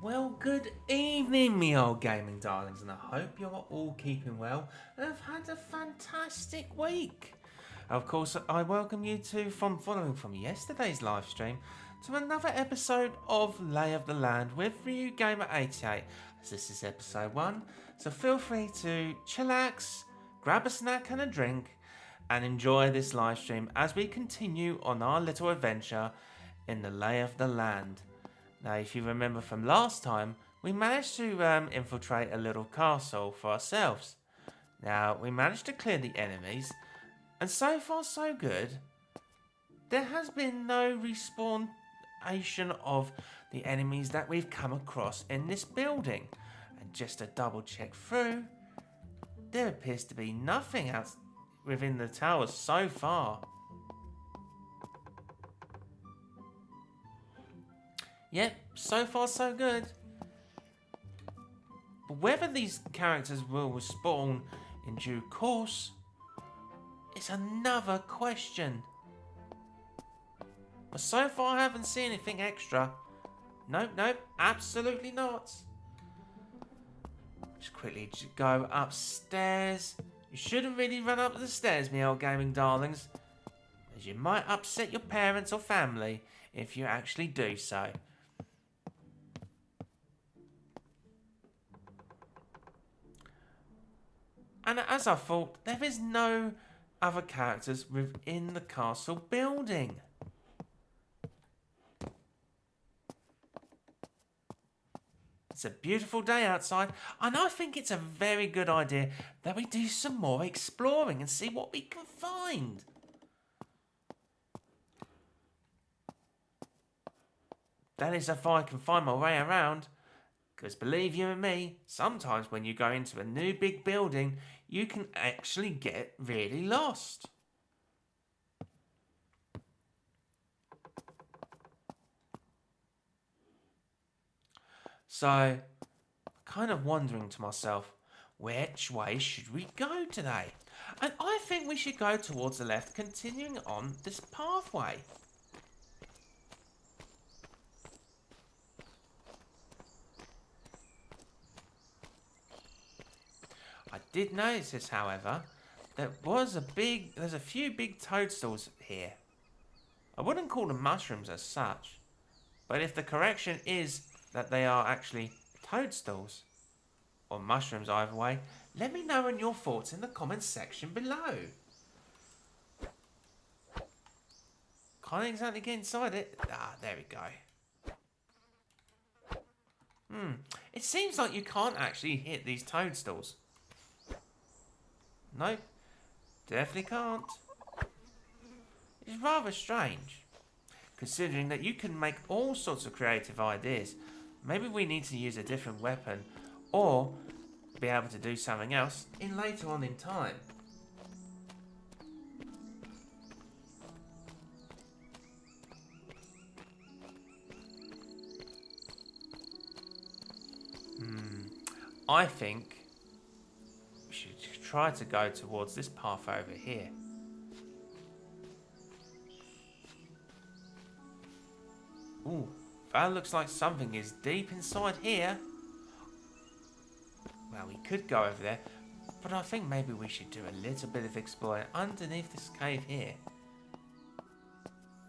Well, good evening, me old gaming darlings, and I hope you're all keeping well and have had a fantastic week. Of course, I welcome you to, from following from yesterday's live stream, to another episode of Lay of the Land with RyuGamer88, as this is episode 1, so feel free to chillax, grab a snack and a drink, and enjoy this live stream as we continue on our little adventure in the Lay of the Land. Now, if you remember from last time, we managed to infiltrate a little castle for ourselves. Now, we managed to clear the enemies, and so far so good. There has been no respawnation of the enemies that we've come across in this building. And just to double check through, there appears to be nothing else within the towers so far. Yep, so far so good. But whether these characters will respawn in due course is another question. But so far I haven't seen anything extra. Nope, absolutely not. Just quickly go upstairs. You shouldn't really run up the stairs, me old gaming darlings, as you might upset your parents or family if you actually do so. And as I thought, there is no other characters within the castle building. It's a beautiful day outside, and I think it's a very good idea that we do some more exploring and see what we can find. That is if I can find my way around. Because believe you and me, sometimes when you go into a new big building, you can actually get really lost. So, kind of wondering to myself, which way should we go today? And I think we should go towards the left, continuing on this pathway. I did notice this, however. There's a few big toadstools here. I wouldn't call them mushrooms as such, but if the correction is that they are actually toadstools, or mushrooms either way, let me know in your thoughts in the comments section below. Can't exactly get inside it. Ah, there we go. It seems like you can't actually hit these toadstools. Nope, definitely can't. It's rather strange, considering that you can make all sorts of creative ideas. Maybe we need to use a different weapon, or be able to do something else in later on in time. I think we should try to go towards this path over here. Ooh, that looks like something is deep inside here. Well, we could go over there, but I think maybe we should do a little bit of exploring underneath this cave here.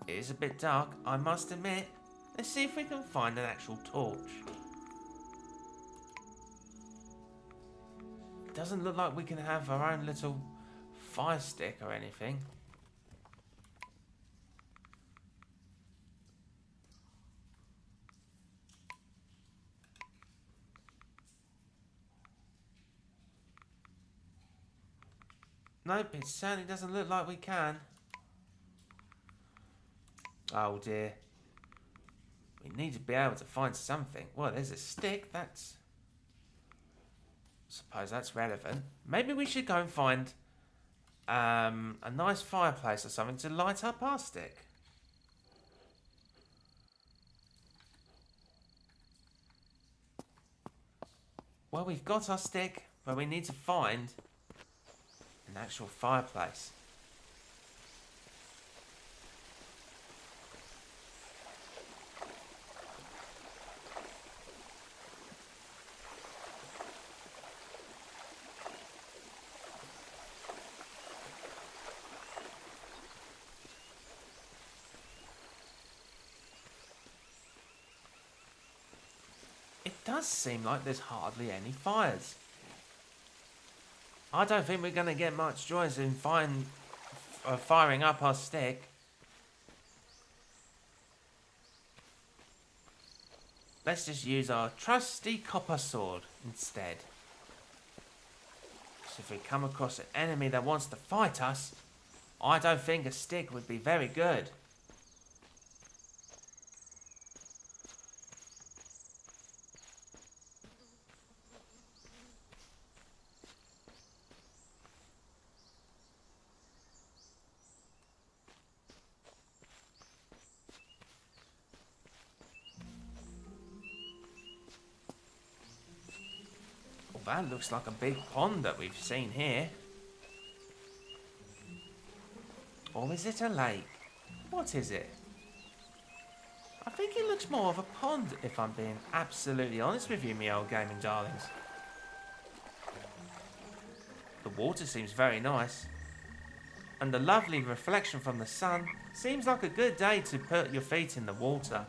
It is a bit dark, I must admit. Let's see if we can find an actual torch. It doesn't look like we can have our own little fire stick or anything. Nope, it certainly doesn't look like we can. Oh dear. We need to be able to find something. Well, there's a stick, that's... suppose that's relevant. Maybe we should go and find a nice fireplace or something to light up our stick. Well, we've got our stick, but we need to find an actual fireplace. does seem like there's hardly any fires. I don't think we're going to get much joy in firing up our stick. Let's just use our trusty copper sword instead. So if we come across an enemy that wants to fight us, I don't think a stick would be very good. That looks like a big pond that we've seen here. Or is it a lake? What is it? I think it looks more of a pond, if I'm being absolutely honest with you, me old gaming darlings. The water seems very nice. And the lovely reflection from the sun seems like a good day to put your feet in the water.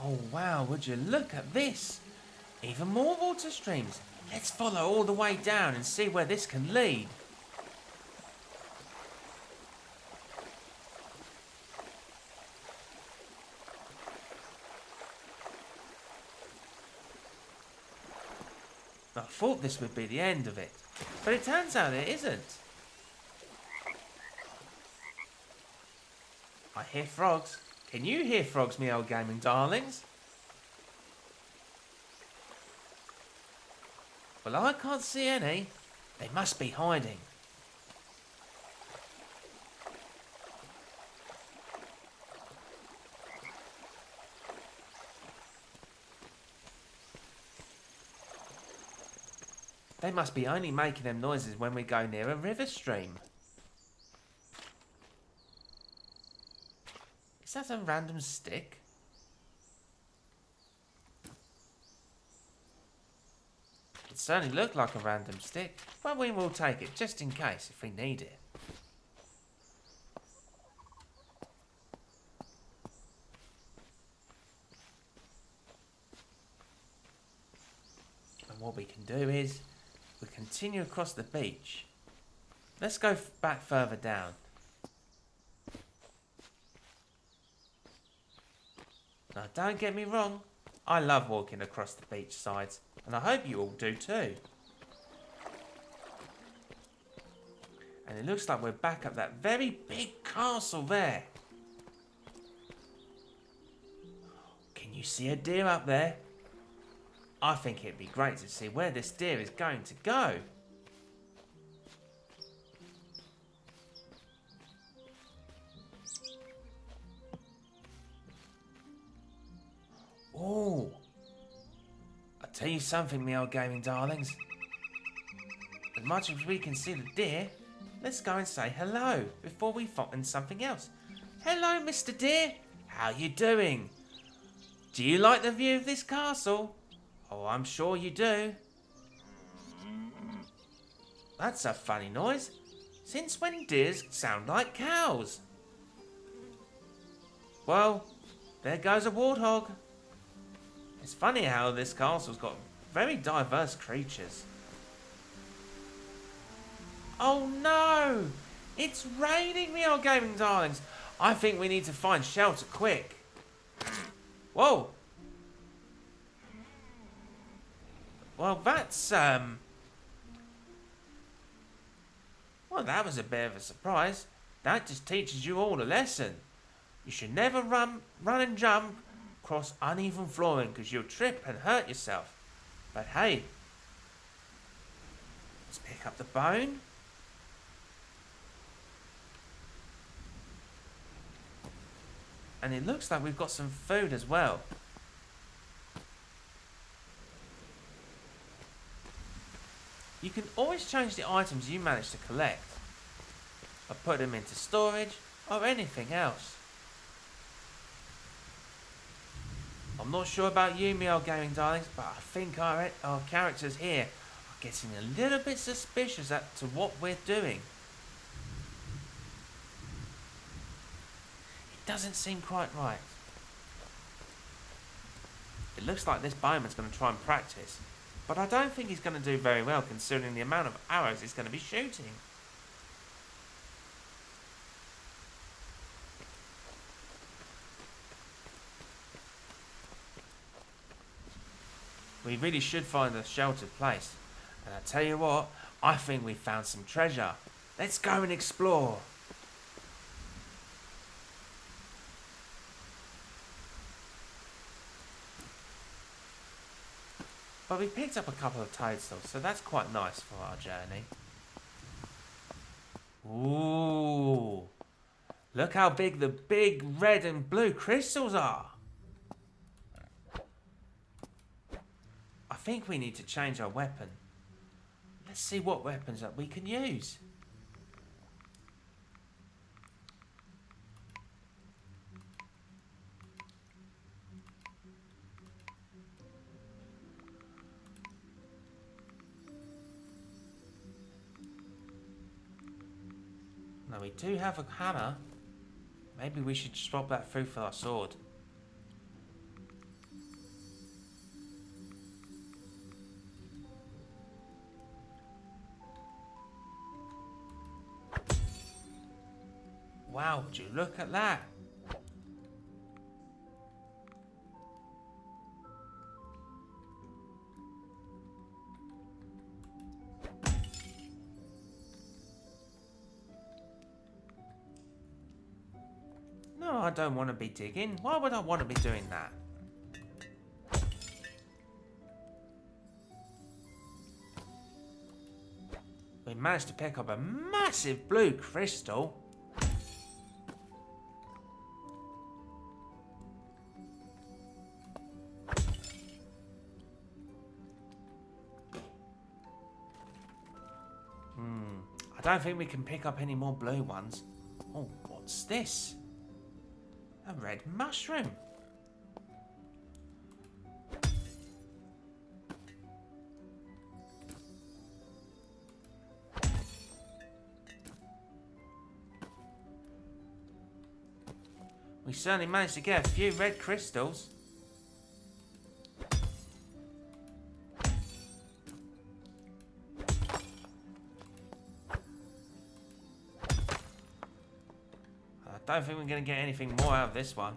Oh wow, would you look at this? Even more water streams. Let's follow all the way down and see where this can lead. I thought this would be the end of it, but it turns out it isn't. I hear frogs. Can you hear frogs, me old gaming darlings? Well, I can't see any. They must be hiding. They must be only making them noises when we go near a river stream. Is that a random stick? It certainly looked like a random stick, but we will take it just in case if we need it. And what we can do is, we continue across the beach. Let's go back further down. Now, don't get me wrong, I love walking across the beach sides, and I hope you all do too. And it looks like we're back at that very big castle there. Can you see a deer up there? I think it'd be great to see where this deer is going to go. Oh, I'll tell you something, me old gaming darlings. As much as we can see the deer, let's go and say hello before we find something else. Hello, Mr. Deer. How you doing? Do you like the view of this castle? Oh, I'm sure you do. That's a funny noise. Since when deers sound like cows? Well, there goes a warthog. It's funny how this castle's got very diverse creatures. Oh no! It's raining, me old gaming darlings. I think we need to find shelter quick. Whoa! Well, that's, well, that was a bit of a surprise. That just teaches you all a lesson. You should never run and jump across uneven flooring because you'll trip and hurt yourself. But hey, let's pick up the bone. And it looks like we've got some food as well. You can always change the items you manage to collect, or put them into storage, or anything else. I'm not sure about you, me old gaming darlings, but I think our characters here are getting a little bit suspicious as to what we're doing. doesn't seem quite right. It looks like this bowman's going to try and practice, but I don't think he's going to do very well considering the amount of arrows he's going to be shooting. We really should find a sheltered place. And I tell you what, I think we found some treasure. Let's go and explore. But we picked up a couple of toadstools, so that's quite nice for our journey. Ooh. Look how big the big red and blue crystals are. I think we need to change our weapon. Let's see what weapons that we can use. Now we do have a hammer. Maybe we should swap that through for our sword. Wow, would you look at that? No, I don't want to be digging. Why would I want to be doing that? We managed to pick up a massive blue crystal. I don't think we can pick up any more blue ones. Oh, what's this? A red mushroom. We certainly managed to get a few red crystals. I don't think we're going to get anything more out of this one.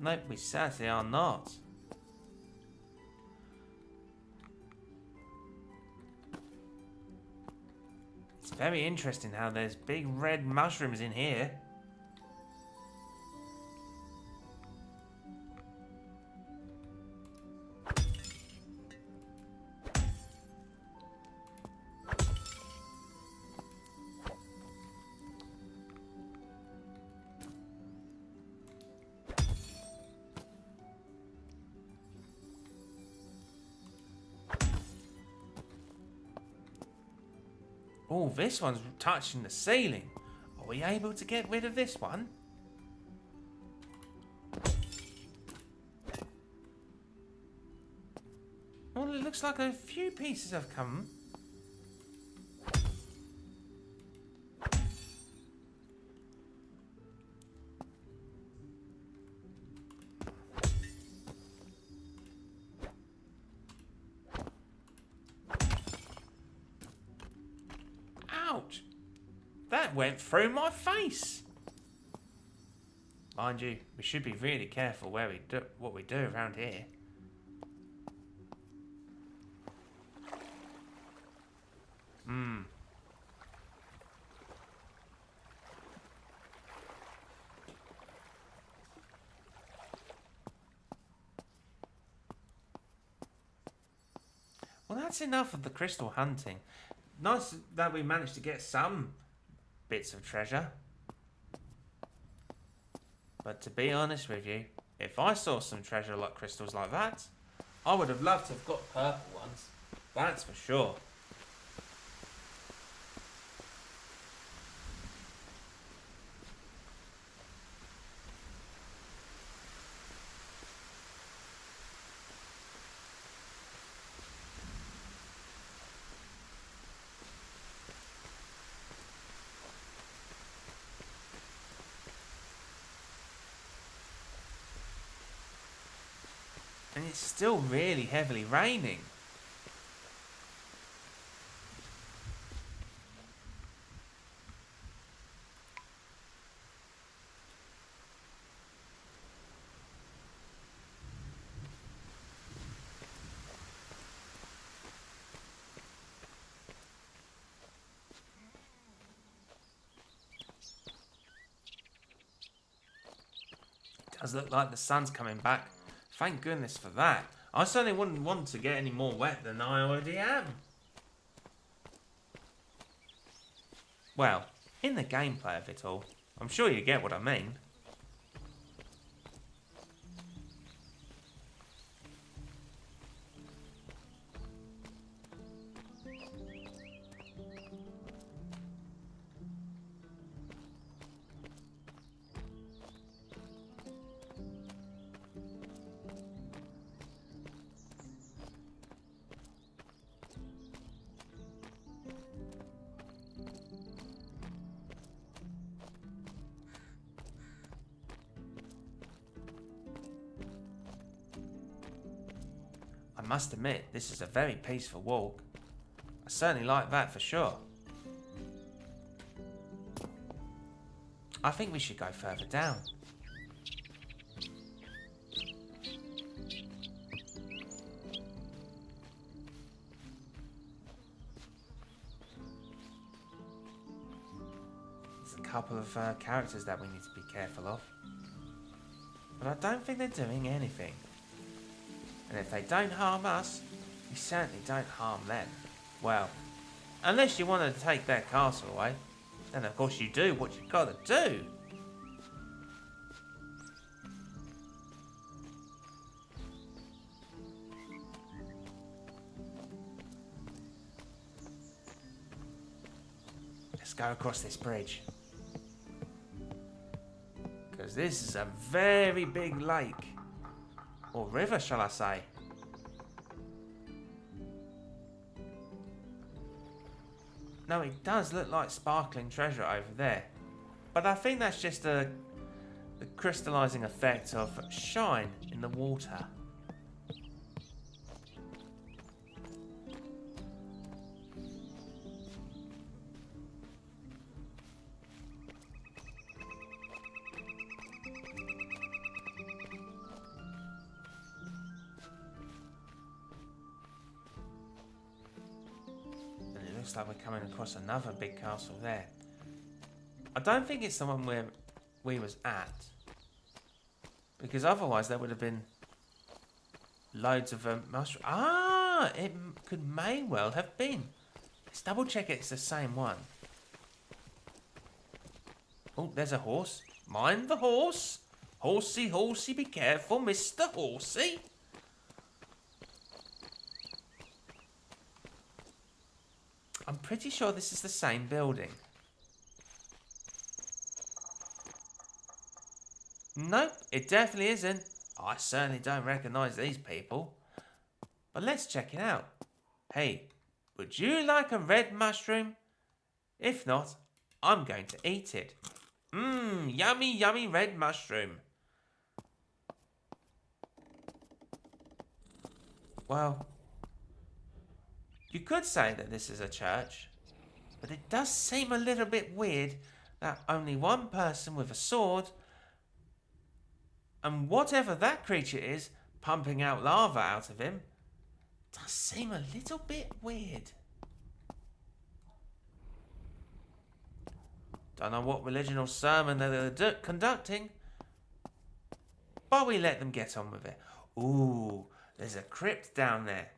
Nope, we certainly are not. It's very interesting how there's big red mushrooms in here. Oh, this one's touching the ceiling. Are we able to get rid of this one? Well, it looks like a few pieces have come. Ouch! That went through my face! Mind you, we should be really careful what we do around here. Well, that's enough of the crystal hunting. Nice that we managed to get some bits of treasure. But to be honest with you, if I saw some treasure like crystals like that, I would have loved to have got purple ones. That's for sure. And it's still really heavily raining. It does look like the sun's coming back. Thank goodness for that. I certainly wouldn't want to get any more wet than I already am. Well, in the gameplay of it all, I'm sure you get what I mean. I must admit, this is a very peaceful walk. I certainly like that for sure. I think we should go further down. There's a couple of characters that we need to be careful of. But I don't think they're doing anything. And if they don't harm us, we certainly don't harm them. Well, unless you want to take their castle away, then of course you do what you've got to do. Let's go across this bridge. Because this is a very big lake. Or river, shall I say. Now it does look like sparkling treasure over there. But I think that's just the crystallizing effect of shine in the water. Looks like we're coming across another big castle there. I don't think it's the one where we was at, because otherwise there would have been loads of mushrooms. Ah, it may well have been. Let's double check it's the same one. Oh, there's a horse. Mind the horse. Horsey, horsey, be careful, Mr. Horsey. I'm pretty sure this is the same building. Nope, it definitely isn't. I certainly don't recognise these people. But let's check it out. Hey, would you like a red mushroom? If not, I'm going to eat it. Mmm, yummy, yummy red mushroom. Well, you could say that this is a church, but it does seem a little bit weird that only one person with a sword, and whatever that creature is, pumping out lava out of him, does seem a little bit weird. Don't know what religion or sermon they're conducting, but we let them get on with it. Ooh, there's a crypt down there.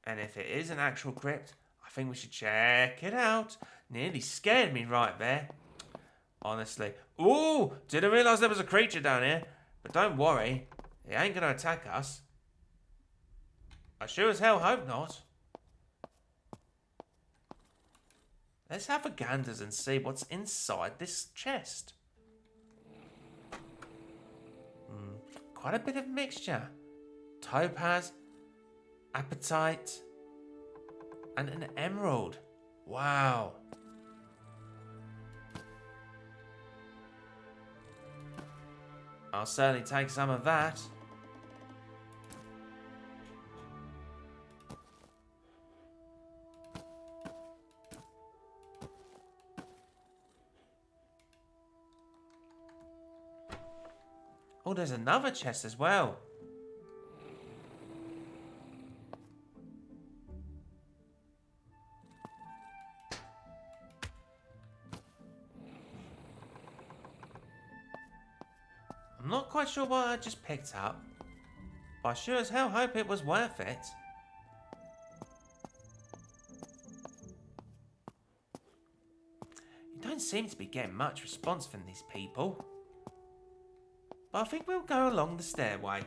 And if it is an actual crypt, I think we should check it out. Nearly scared me right there. Honestly. Ooh, didn't realise there was a creature down here. But don't worry, it ain't going to attack us. I sure as hell hope not. Let's have a gander and see what's inside this chest. Quite a bit of mixture. Topaz, apatite, and an emerald. Wow. I'll certainly take some of that. Oh, there's another chest as well. I'm not quite sure what I just picked up, but I sure as hell hope it was worth it. You don't seem to be getting much response from these people, but I think we'll go along the stairway.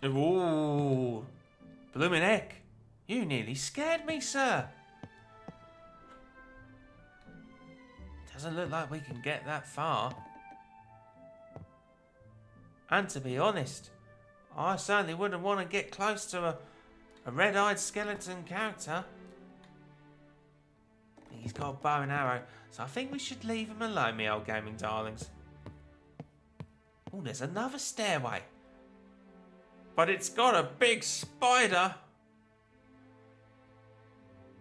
Ooh, bloomin' heck, you nearly scared me, sir. Doesn't look like we can get that far. And to be honest, I certainly wouldn't want to get close to a red-eyed skeleton character. He's got a bow and arrow, so I think we should leave him alone, me old gaming darlings. Oh, there's another stairway. But it's got a big spider.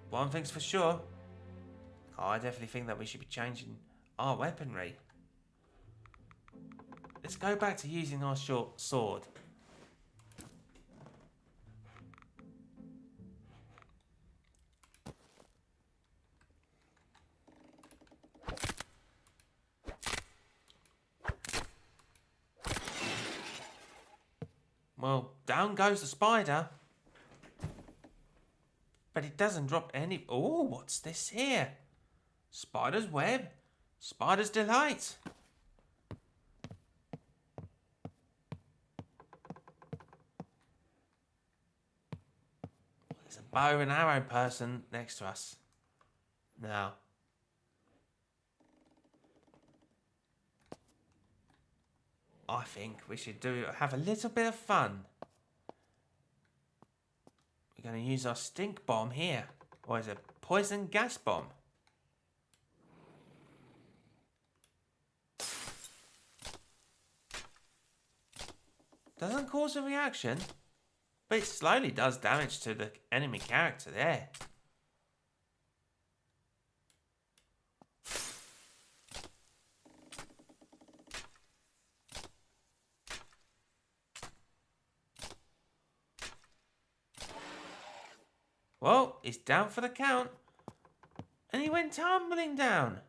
One thing's for sure. I definitely think that we should be changing our weaponry. Let's go back to using our short sword. Well, down goes the spider. But it doesn't drop any... Oh, what's this here? Spider's web. Spider's delight. There's a bow and arrow person next to us. Now. I think we should have a little bit of fun. We're going to use our stink bomb here. Or is it poison gas bomb? Doesn't cause a reaction, but it slowly does damage to the enemy character there. Well, he's down for the count. And he went tumbling down.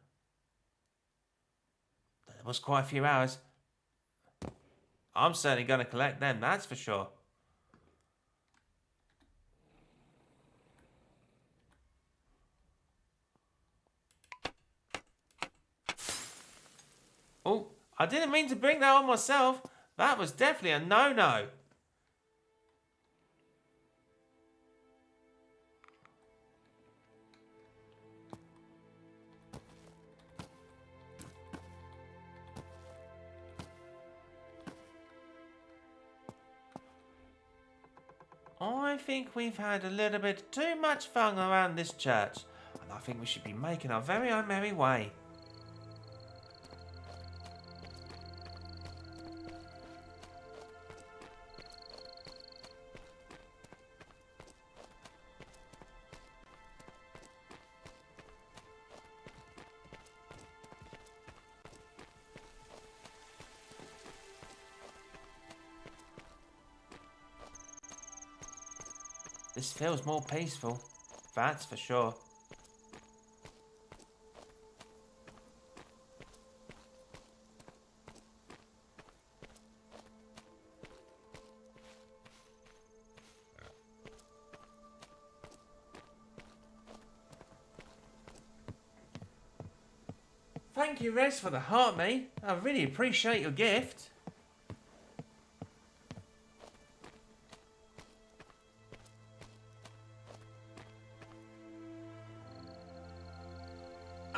There was quite a few hours. I'm certainly going to collect them, that's for sure. Oh, I didn't mean to bring that on myself. That was definitely a no-no. I think we've had a little bit too much fun around this church, and I think we should be making our very own merry way. This feels more peaceful, that's for sure. Thank you, Rez, for the heart, mate. I really appreciate your gift.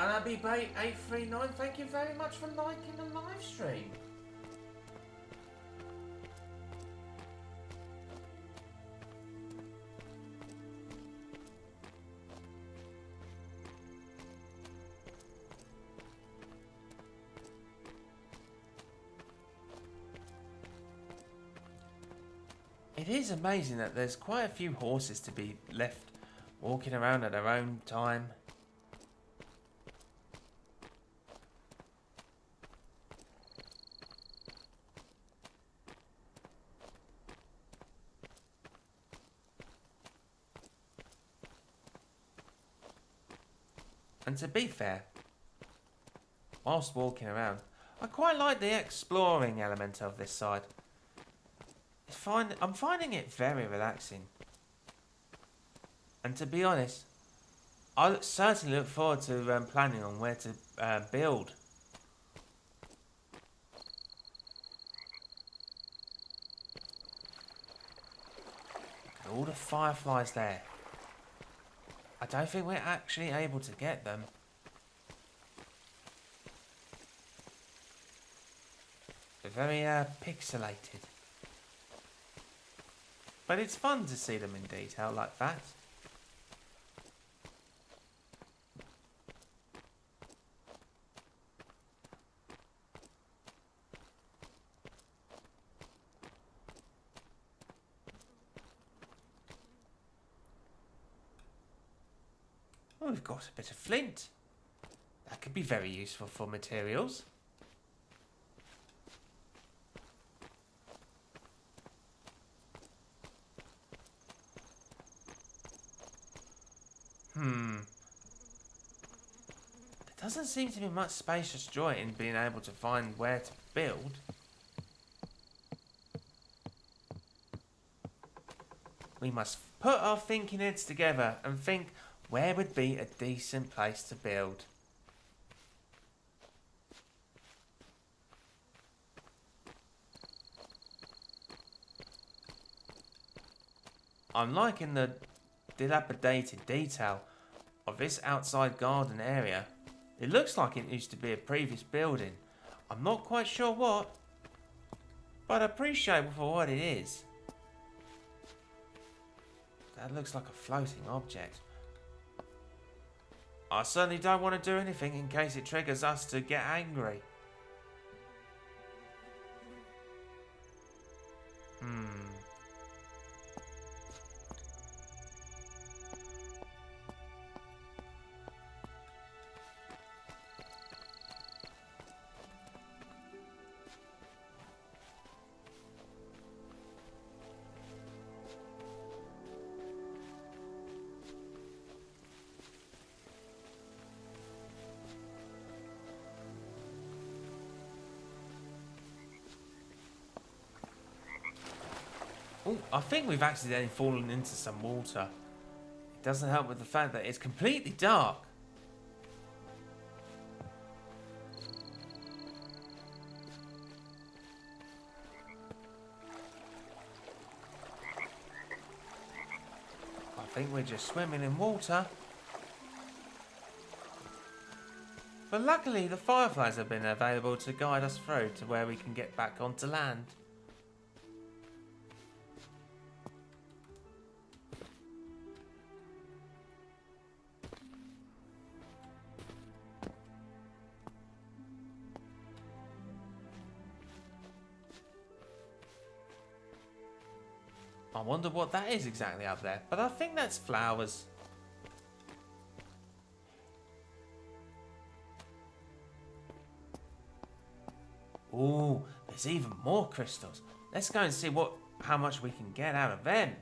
And Abibate839, thank you very much for liking the live stream. It It is amazing that there's quite a few horses to be left walking around at their own time. And to be fair, whilst walking around, I quite like the exploring element of this side. I'm finding it very relaxing. And to be honest, I certainly look forward to planning on where to build. Look at all the fireflies there. I don't think we're actually able to get them. They're very pixelated. But it's fun to see them in detail like that. Oh, we've got a bit of flint. That could be very useful for materials. There doesn't seem to be much spacious joy in being able to find where to build. We must put our thinking heads together and think where would be a decent place to build. I'm liking the dilapidated detail of this outside garden area. It looks like it used to be a previous building. I'm not quite sure what, but I appreciate it for what it is. That looks like a floating object. I certainly don't want to do anything in case it triggers us to get angry. Oh, I think we've accidentally fallen into some water. It doesn't help with the fact that it's completely dark. I think we're just swimming in water. But luckily the fireflies have been available to guide us through to where we can get back onto land. I wonder what that is exactly up there, but I think that's flowers. Ooh, there's even more crystals. Let's go and see how much we can get out of them.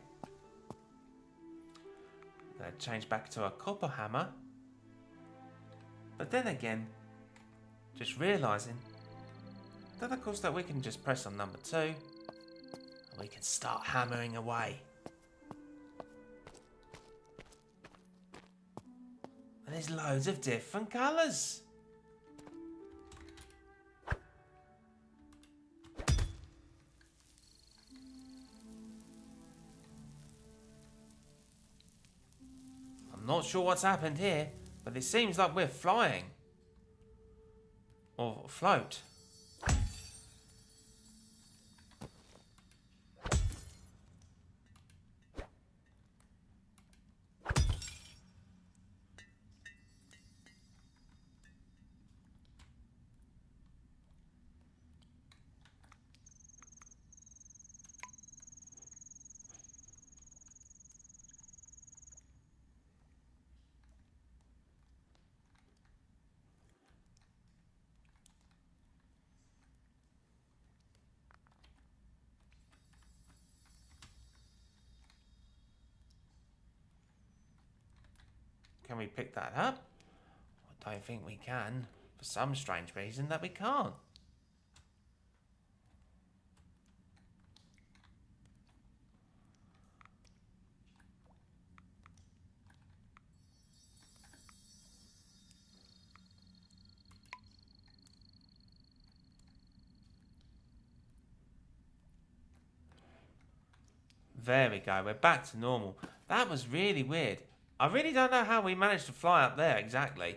I'm going to change back to a copper hammer. But then again, just realising that of course that we can just press on number 2. We can start hammering away. And there's loads of different colours. I'm not sure what's happened here, but it seems like we're flying. Or float. Can we pick that up? I don't think we can. For some strange reason that we can't. There we go, we're back to normal. That was really weird. I really don't know how we managed to fly up there exactly.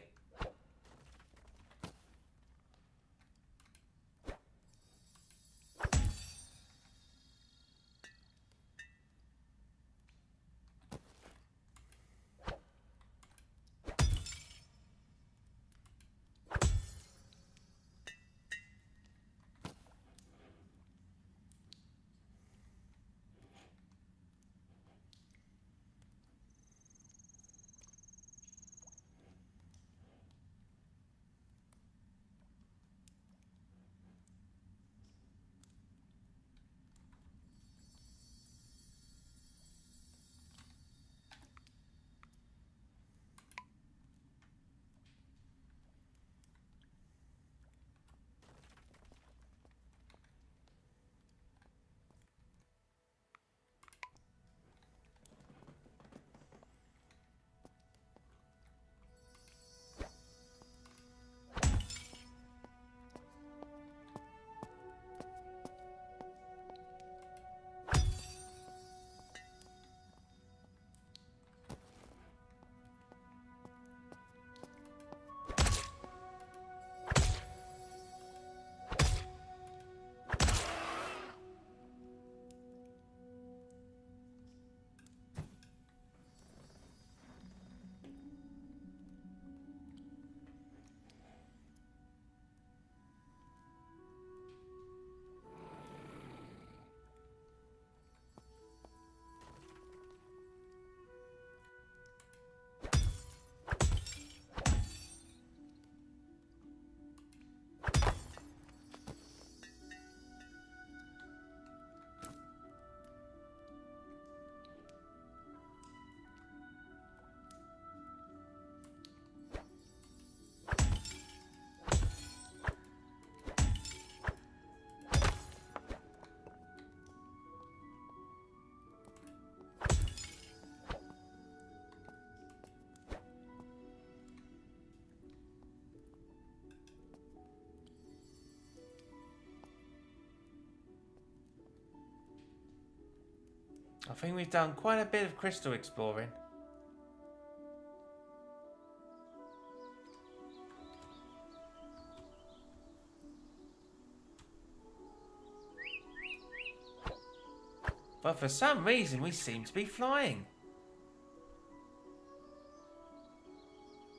I think we've done quite a bit of crystal exploring. But for some reason we seem to be flying.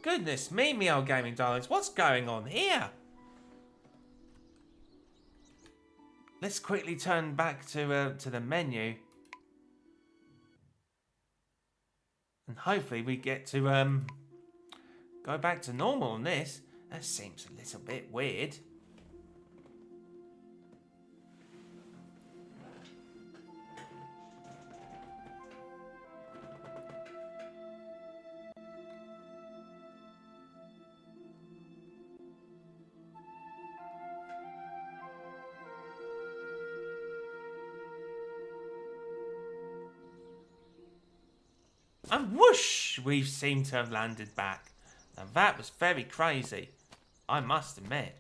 Goodness me, old gaming darlings, what's going on here? Let's quickly turn back to the menu. And hopefully we get to go back to normal on this. That seems a little bit weird. And whoosh, we seem to have landed back. Now that was very crazy, I must admit.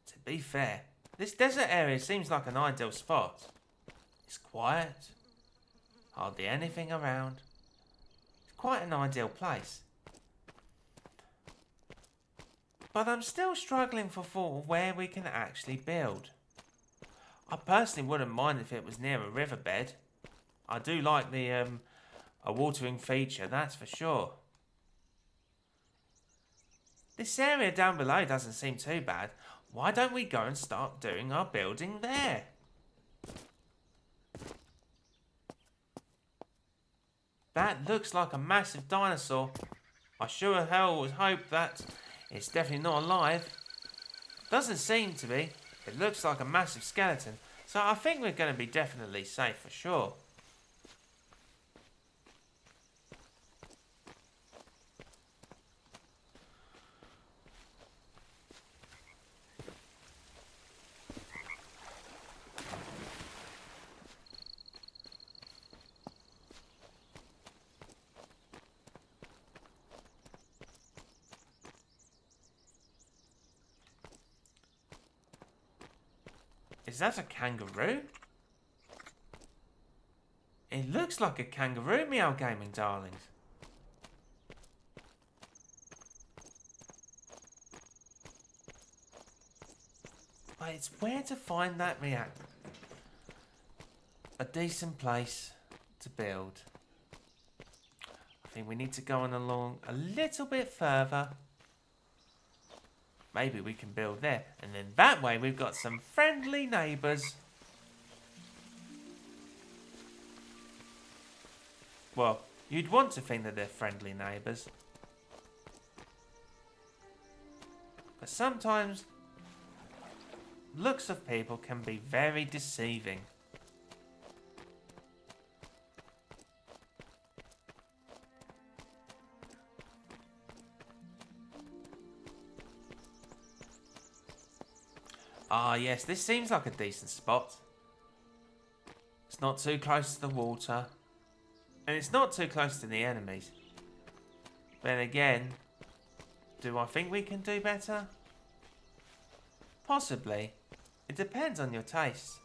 To be fair, this desert area seems like an ideal spot. It's quiet, hardly anything around. It's quite an ideal place. But I'm still struggling for thought of where we can actually build. I personally wouldn't mind if it was near a riverbed. I do like the a watering feature, that's for sure. This area down below doesn't seem too bad. Why don't we go and start doing our building there? That looks like a massive dinosaur. I sure as hell would hope that it's definitely not alive. Doesn't seem to be. It looks like a massive skeleton, so I think we're going to be definitely safe for sure. Is that a kangaroo? It looks like a kangaroo, Meow Gaming darlings. But it's where to find that, Meow. A decent place to build. I think we need to go on along a little bit further. Maybe we can build there. And then that way we've got some friendly neighbours. Well, you'd want to think that they're friendly neighbours. But sometimes looks of people can be very deceiving. Ah, yes, this seems like a decent spot. It's not too close to the water. And it's not too close to the enemies. Then again, do I think we can do better? Possibly. It depends on your taste.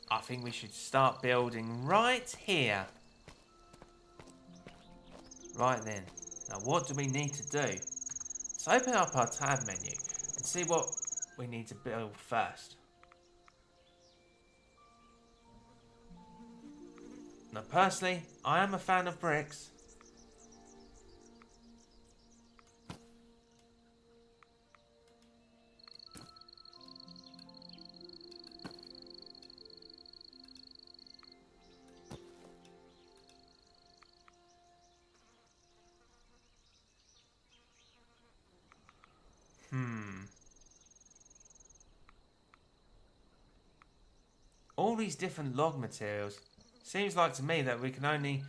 I think we should start building right here. Right then, now what do we need to do? Let's open up our tab menu and see what we need to build first. Now personally, I am a fan of bricks. All these different log materials. Seems like to me that we can only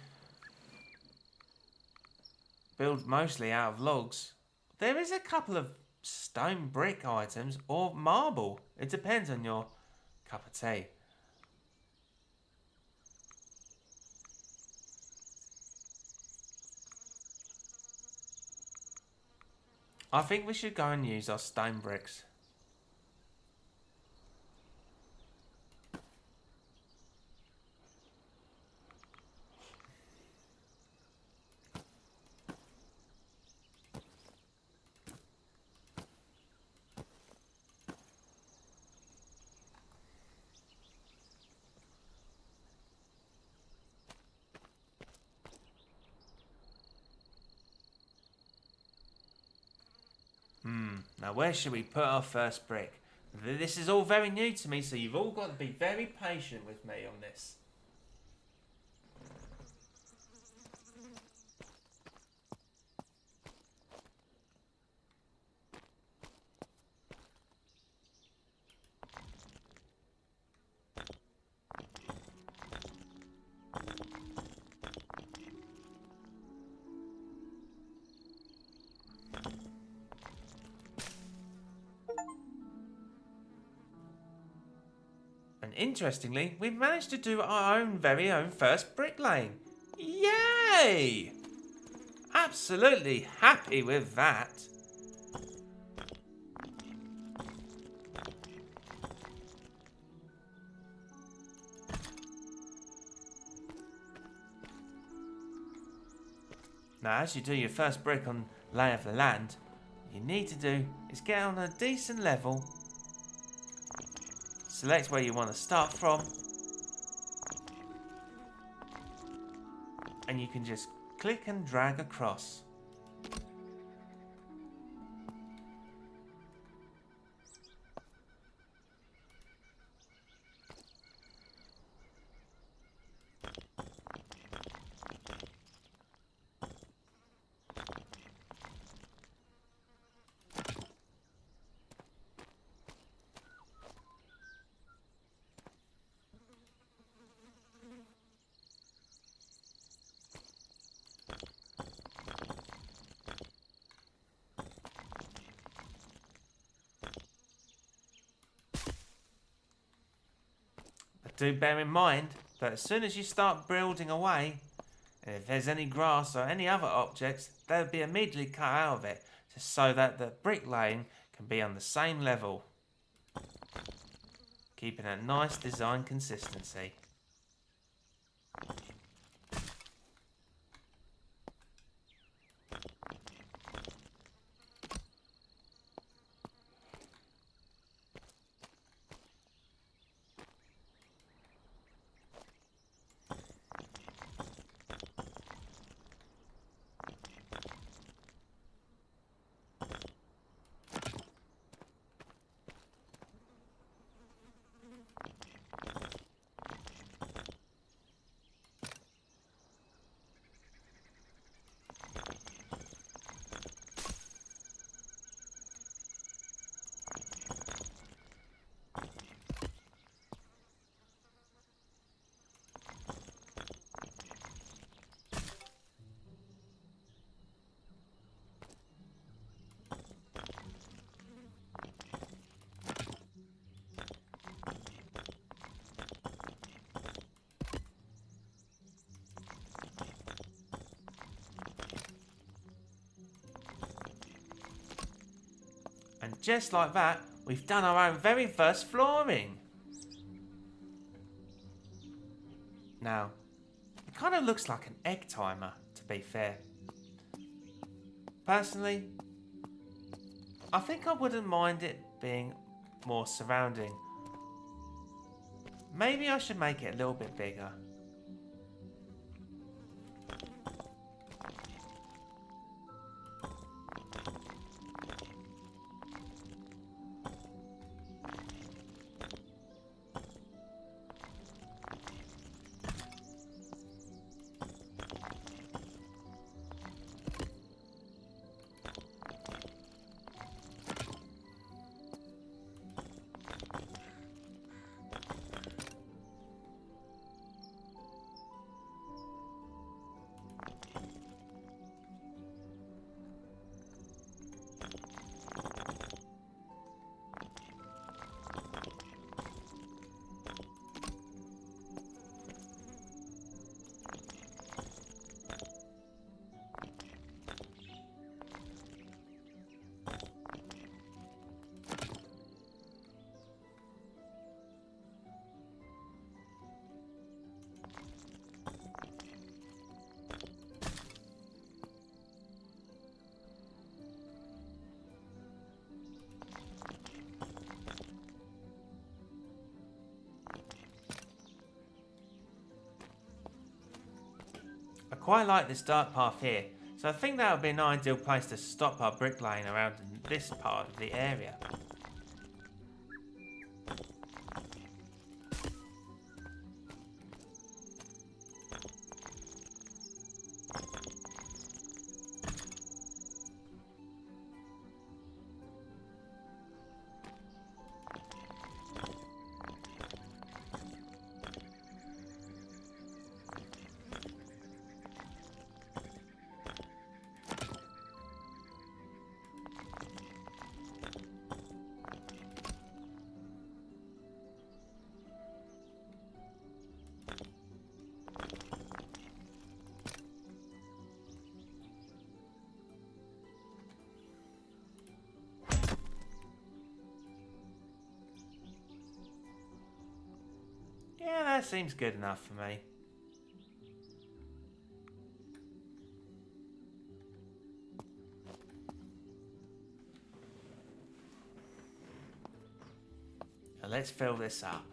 build mostly out of logs. There is a couple of stone brick items or marble. It depends on your cup of tea. I think we should go and use our stone bricks. Now where should we put our first brick? This is all very new to me, so you've all got to be very patient with me on this. And interestingly, we've managed to do our own very own first brick lane. Yay! Absolutely happy with that. Now, as you do your first brick on lay of the land, what you need to do is get on a decent level. Select where you want to start from. And you can just click and drag across. Do bear in mind that as soon as you start building away, And if there's any grass or any other objects, they'll be immediately cut out of it, just so that the bricklaying can be on the same level, keeping a nice design consistency. And just like that, we've done our own very first flooring. Now, it kind of looks like an egg timer, to be fair. Personally, I think I wouldn't mind it being more surrounding. Maybe I should make it a little bit bigger. I quite like this dark path here, so I think that would be an ideal place to stop our bricklaying around in this part of the area. Yeah, that seems good enough for me. Now let's fill this up.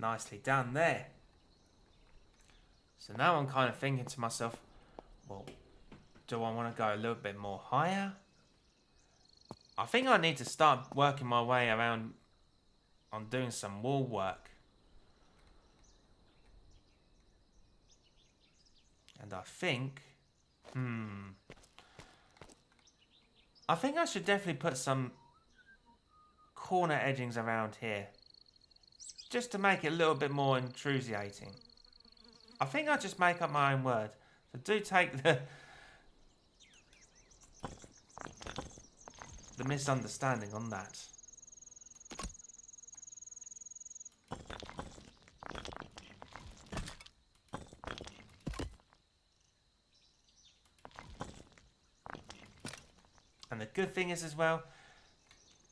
Nicely done there. So now I'm kind of thinking to myself, well, do I want to go a little bit more higher? I think I need to start working my way around on doing some wall work. And I think, I think I should definitely put some corner edgings around here. Just to make it a little bit more intrusiating. I think I'll just make up my own word. So do take the misunderstanding on that. And the good thing is as well,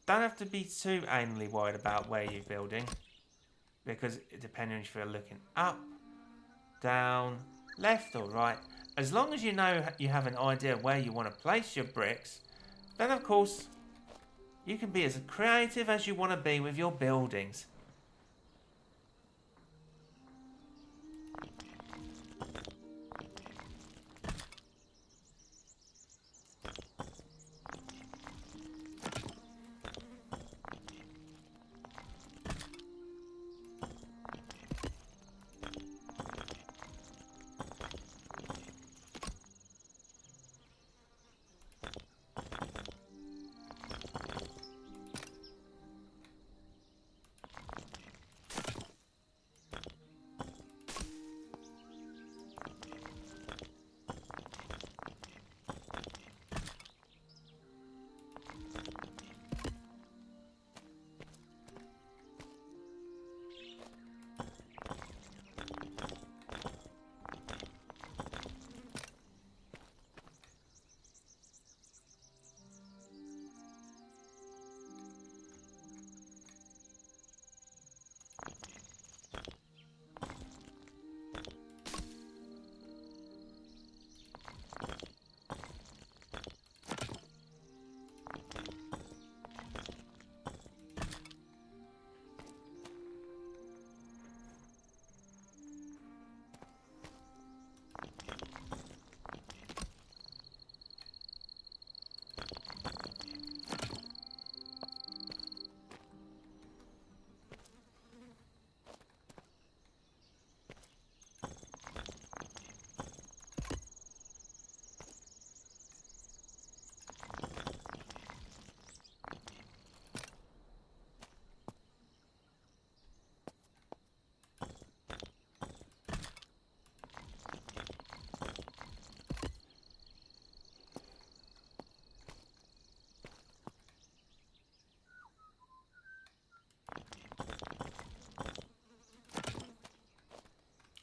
don't have to be too anally worried about where you're building. Because depending if you're looking up, down, left or right, as long as you know you have an idea where you want to place your bricks, then of course you can be as creative as you want to be with your buildings.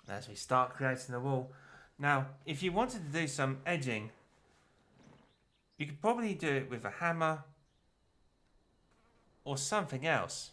As we start creating the wall. Now, if you wanted to do some edging, you could probably do it with a hammer or something else.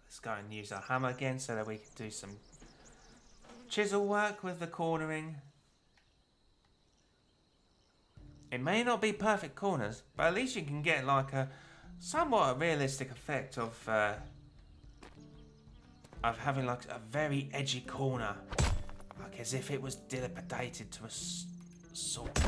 Let's go and use our hammer again so that we can do some chisel work with the cornering. It may not be perfect corners, but at least you can get like a somewhat realistic effect of having like a very edgy corner, like as if it was dilapidated to a sort.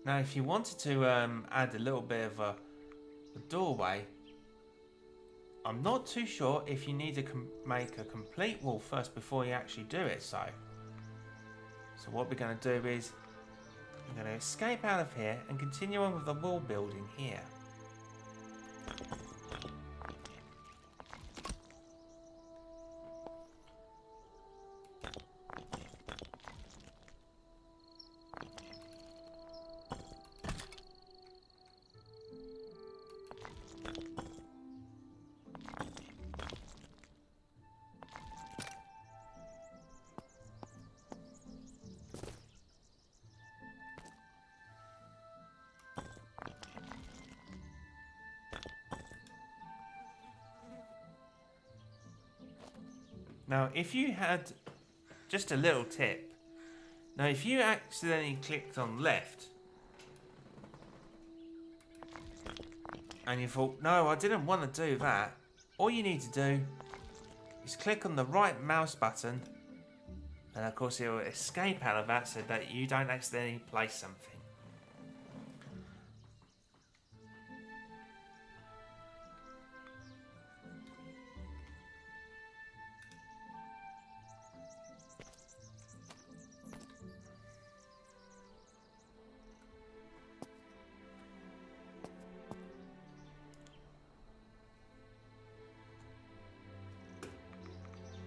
Now, if you wanted to add a little bit of a doorway, I'm not too sure if you need to make a complete wall first before you actually do it. So what we're going to do is we're going to escape out of here and continue on with the wall building here. Now, if you had just a little tip, now if you accidentally clicked on left and you thought, no, I didn't want to do that, all you need to do is click on the right mouse button, and of course it will escape out of that so that you don't accidentally place something.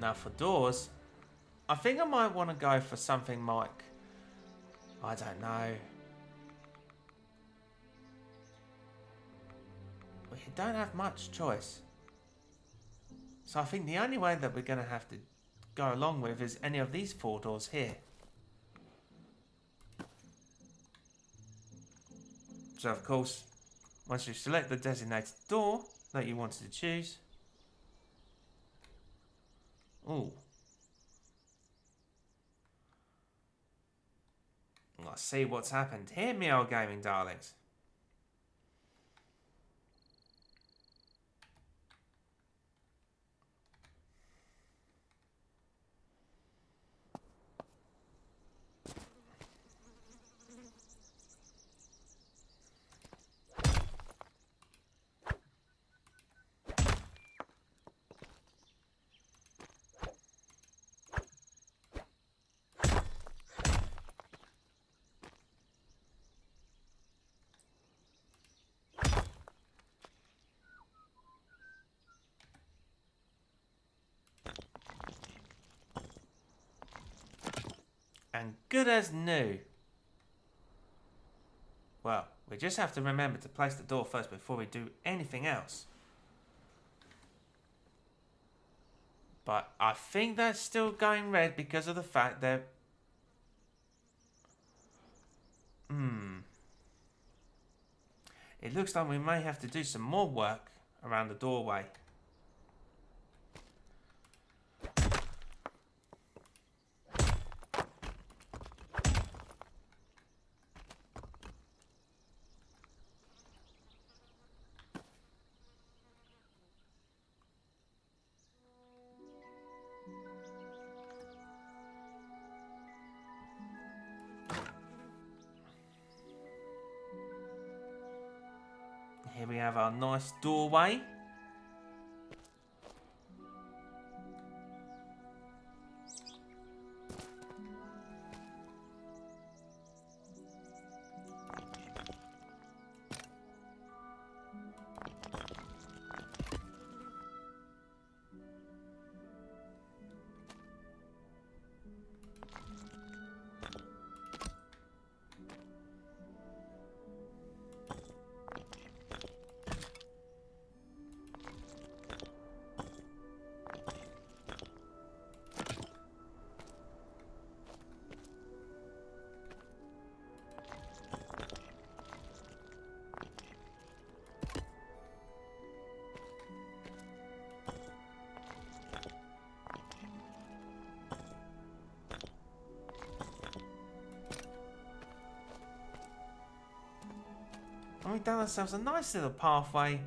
Now for doors, I think I might want to go for something like, I don't know. We don't have much choice. So I think the only way that we're going to have to go along with is any of these 4 doors here. So of course, once you select the designated door that you wanted to choose. Ooh. Let's see what's happened here, me old gaming darlings. And good as new. Well, we just have to remember to place the door first before we do anything else. But I think that's still going red because of the fact that... It looks like we may have to do some more work around the doorway. Here we have our nice doorway. And we've done ourselves a nice little pathway.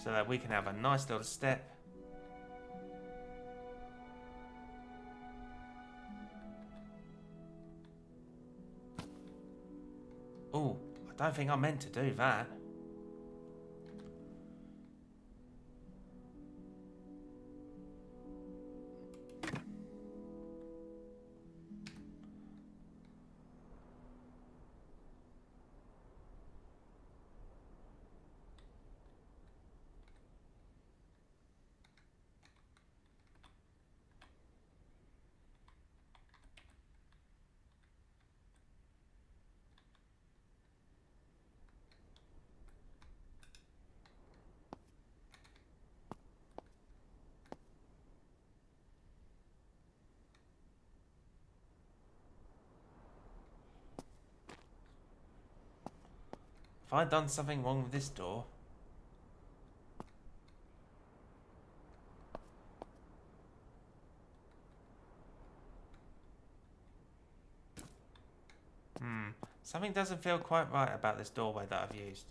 So that we can have a nice little step. Don't think I meant to do that. Have I done something wrong with this door? Something doesn't feel quite right about this doorway that I've used.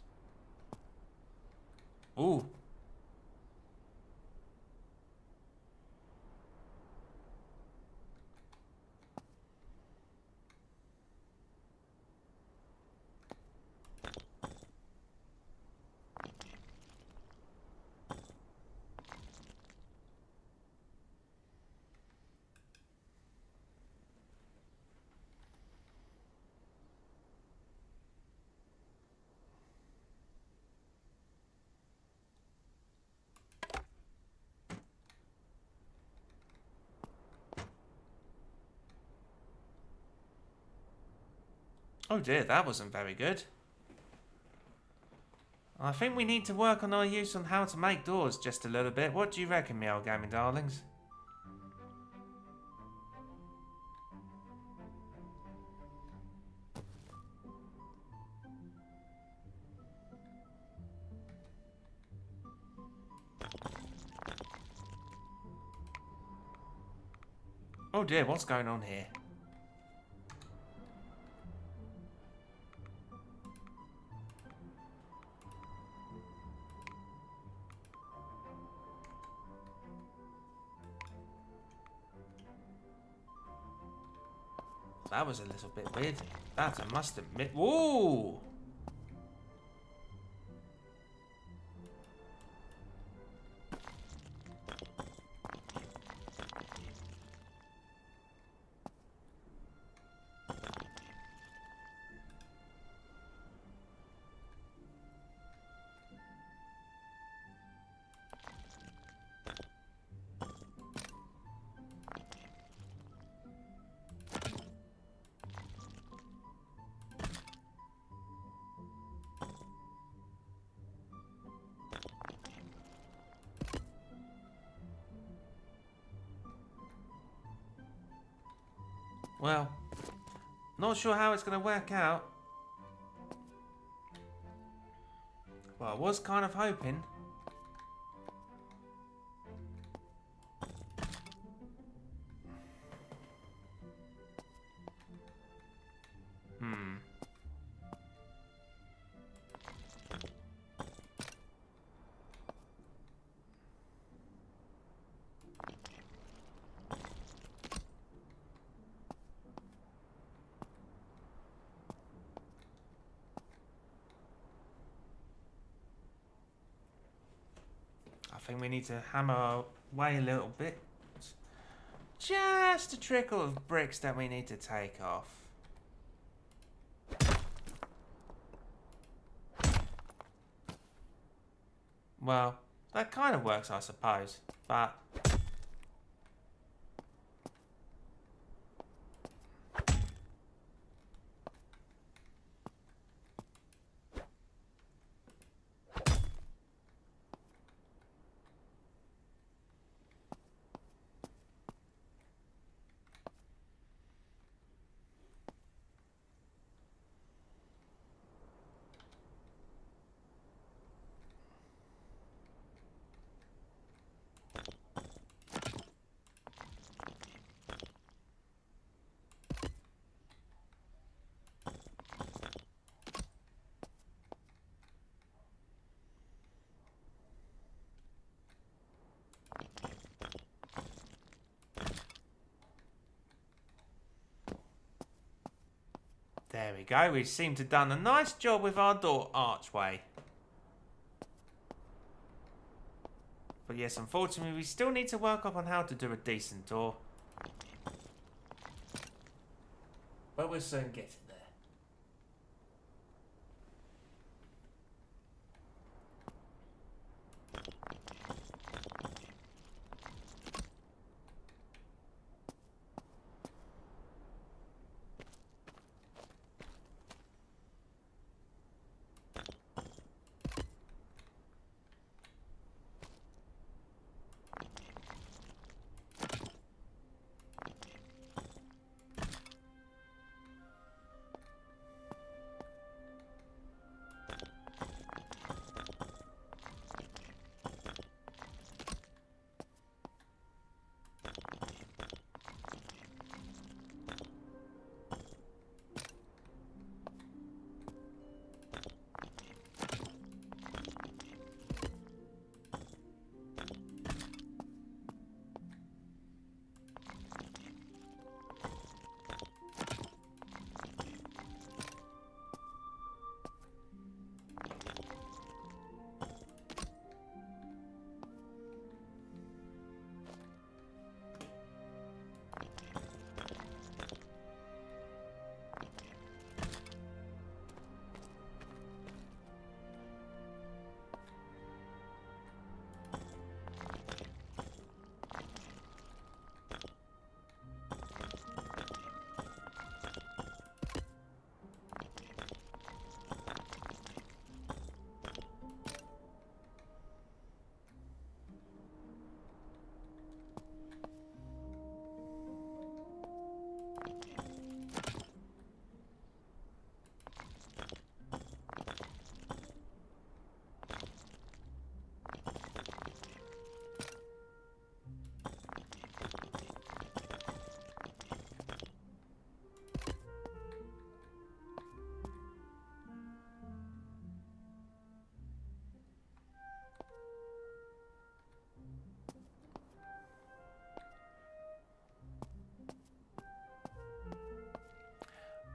Ooh. Oh dear, that wasn't very good. I think we need to work on our use on how to make doors just a little bit. What do you reckon, me old gaming darlings? Oh dear, what's going on here? That was a little bit weird. That I must admit. Whoa! Well, not sure how it's going to work out. Well, I was kind of hoping. I think we need to hammer away a little bit. Just a trickle of bricks that we need to take off. Well, that kind of works, I suppose, but... There we go. We seem to have done a nice job with our door archway. But yes, unfortunately, we still need to work up on how to do a decent door. But we'll soon get it there.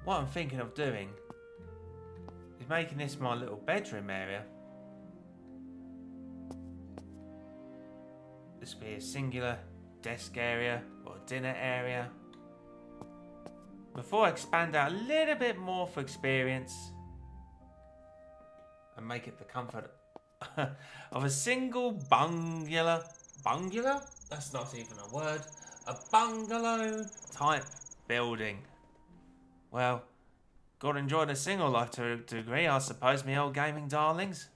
What I'm thinking of doing is making this my little bedroom area. This will be a singular desk area or dinner area. Before I expand out a little bit more for experience and make it the comfort of a single bungalow. Bungalow? That's not even a word. A bungalow type building. Well, gotta enjoy the single life to a degree, I suppose, me old gaming darlings.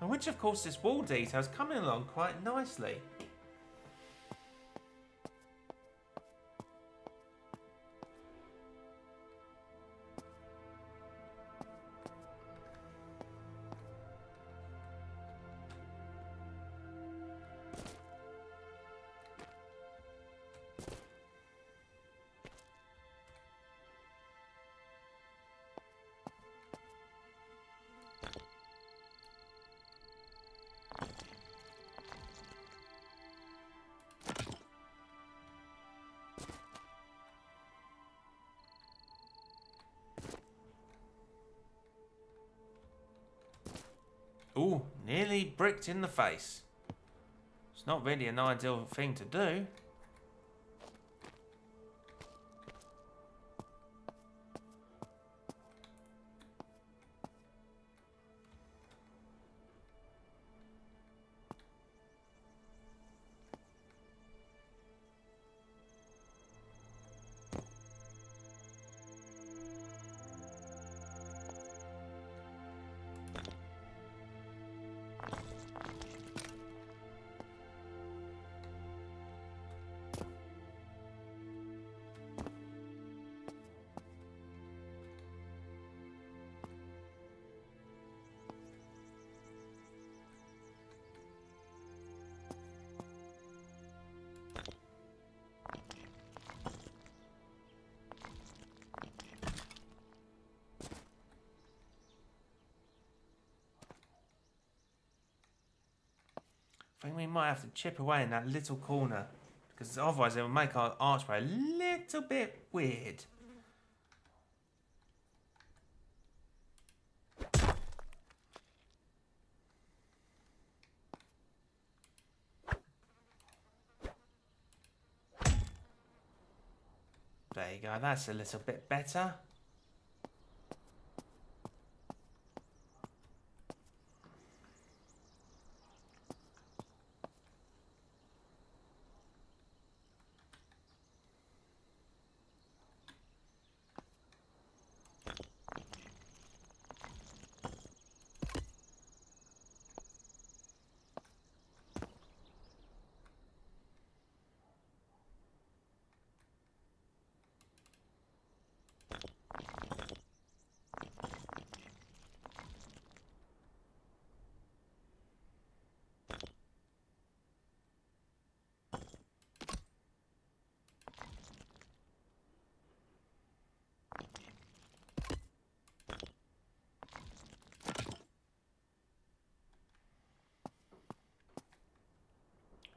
which of course this wall detail is coming along quite nicely. Ooh, nearly bricked in the face. It's not really an ideal thing to do. I think we might have to chip away in that little corner, because otherwise it will make our archway a little bit weird. There you go, that's a little bit better.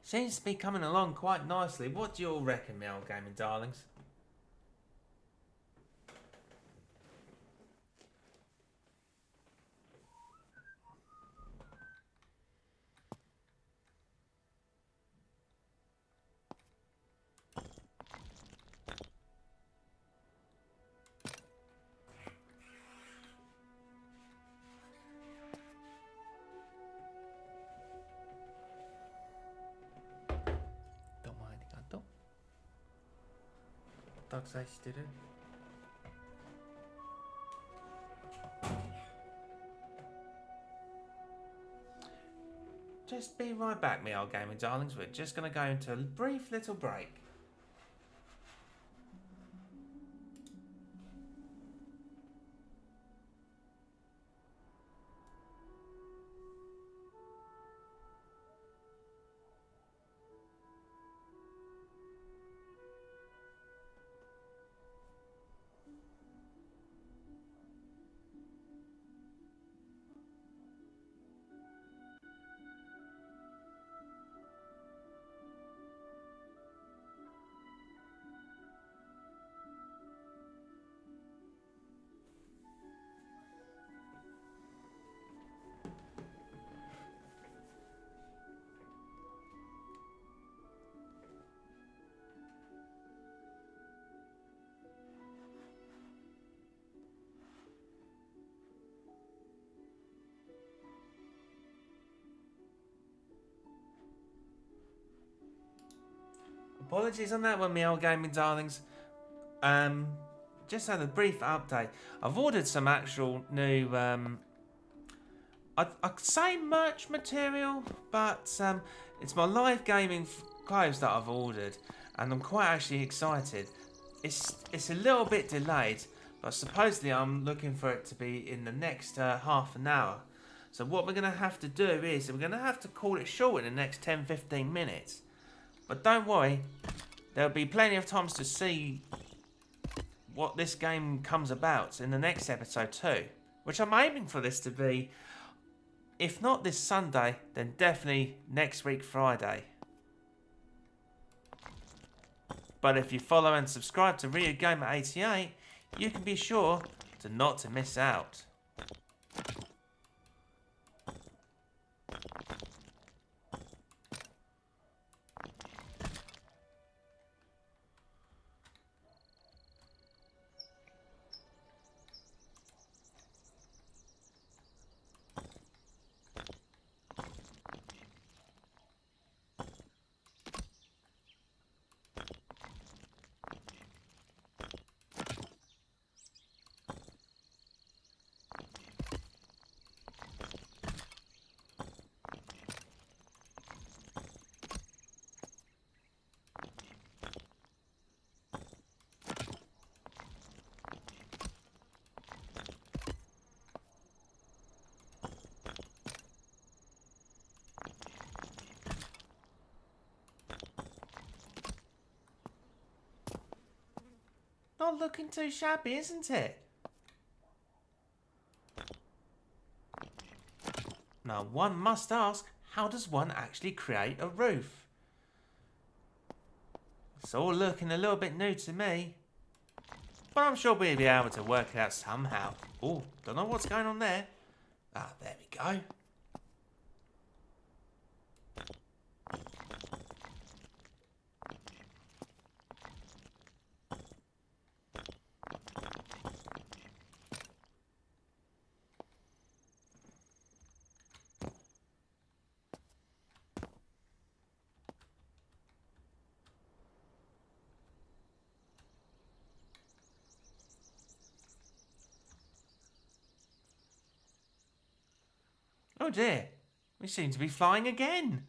Seems to be coming along quite nicely. What do you all reckon, my old gaming darlings? Just be right back, me old gaming darlings. We're just going to go into a brief little break. Apologies on that one, me old gaming darlings. Just had a brief update. I've ordered some actual new I'd say merch material, but it's my live gaming clothes that I've ordered, and I'm quite actually excited. It's a little bit delayed, but supposedly I'm looking for it to be in the next half an hour. So what we're going to have to do is we're going to have to call it short in the next 10-15 minutes. But don't worry, there'll be plenty of times to see what this game comes about in the next episode too. Which I'm aiming for this to be, if not this Sunday, then definitely next week Friday. But if you follow and subscribe to RyuGamer88, you can be sure to not to miss out. Not looking too shabby, isn't it? Now one must ask, how does one actually create a roof? It's all looking a little bit new to me. But I'm sure we'll be able to work it out somehow. Oh, don't know what's going on there. Ah, there we go. Oh dear, we seem to be flying again.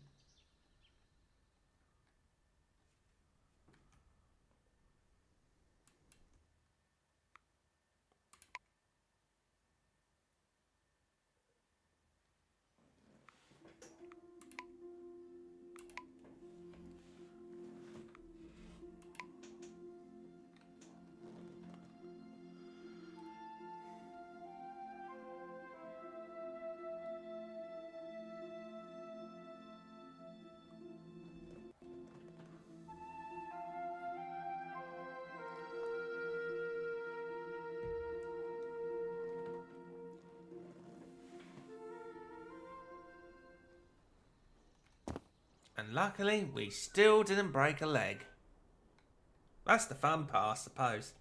And luckily, we still didn't break a leg. That's the fun part, I suppose.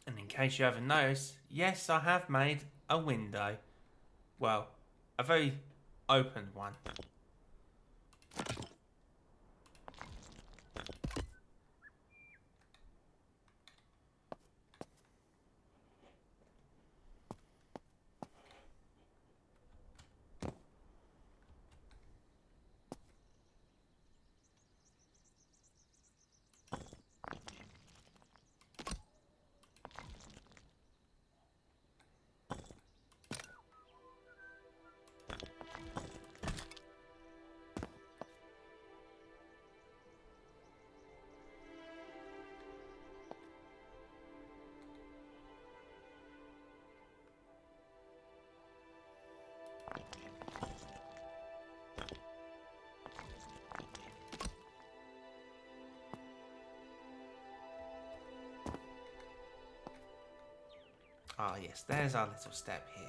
And in case you haven't noticed, yes, I have made a window. Well, a very open one. Ah, yes, there's our little step here.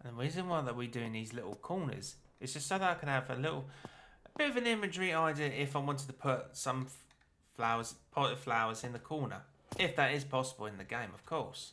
And the reason why that we're doing these little corners is just so that I can have a bit of an imagery idea if I wanted to put some potted flowers in the corner. If that is possible in the game, of course.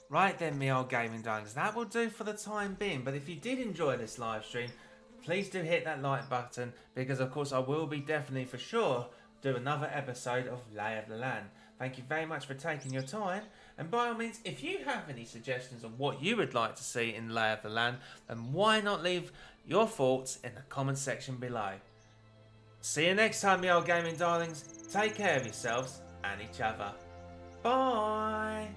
Right then, me old gaming darlings, that will do for the time being. But if you did enjoy this live stream, please do hit that like button, because of course I will be definitely for sure do another episode of Lay of the Land. Thank you very much for taking your time, and by all means, if you have any suggestions on what you would like to see in Lay of the Land, then why not leave your thoughts in the comment section below. See you next time, me old gaming darlings. Take care of yourselves and each other. Bye.